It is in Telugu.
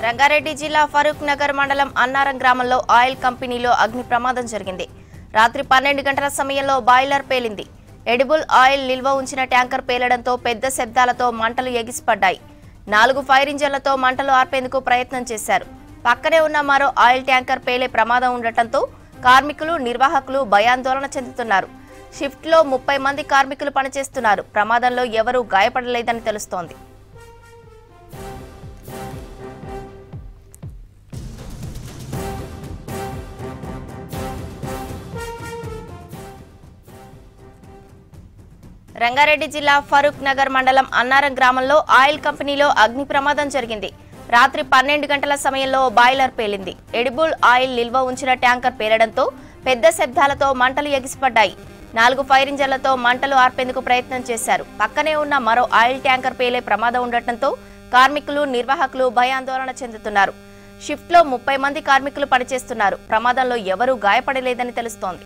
రంగారెడ్డి జిల్లా ఫరూక్ నగర్ మండలం అన్నారం గ్రామంలో ఆయిల్ కంపెనీలో అగ్ని ప్రమాదం జరిగింది. రాత్రి 12 గంటల సమయంలో బాయిలర్ పేలింది. ఎడిబుల్ ఆయిల్ నిల్వ ఉంచిన ట్యాంకర్ పేలడంతో పెద్ద శబ్దాలతో మంటలు ఎగిసిపడ్డాయి. 4 ఫైర్ ఇంజన్లతో మంటలు ఆర్పేందుకు ప్రయత్నం చేశారు. పక్కనే ఉన్న మరో ఆయిల్ ట్యాంకర్ పేలే ప్రమాదం ఉండటంతో కార్మికులు, నిర్వాహకులు భయాందోళన చెందుతున్నారు. షిఫ్ట్లో 30 మంది కార్మికులు పనిచేస్తున్నారు. ప్రమాదంలో ఎవరూ గాయపడలేదని తెలుస్తోంది. రంగారెడ్డి జిల్లా ఫరూక్ నగర్ మండలం అన్నారం గ్రామంలో ఆయిల్ కంపెనీలో అగ్ని ప్రమాదం జరిగింది. రాత్రి 12 గంటల సమయంలో బాయిలర్ పేలింది. ఎడిబుల్ ఆయిల్ నిల్వ ఉంచిన ట్యాంకర్ పేలడంతో పెద్ద శబ్దాలతో మంటలు ఎగిసిపడ్డాయి. 4 ఫైర్ ఇంజన్లతో మంటలు ఆర్పేందుకు ప్రయత్నం చేశారు. పక్కనే ఉన్న మరో ఆయిల్ ట్యాంకర్ పేలే ప్రమాదం ఉండటంతో కార్మికులు, నిర్వాహకులు భయాందోళన చెందుతున్నారు. షిఫ్ట్లో 30 మంది కార్మికులు పనిచేస్తున్నారు. ప్రమాదంలో ఎవరూ గాయపడలేదని తెలుస్తోంది.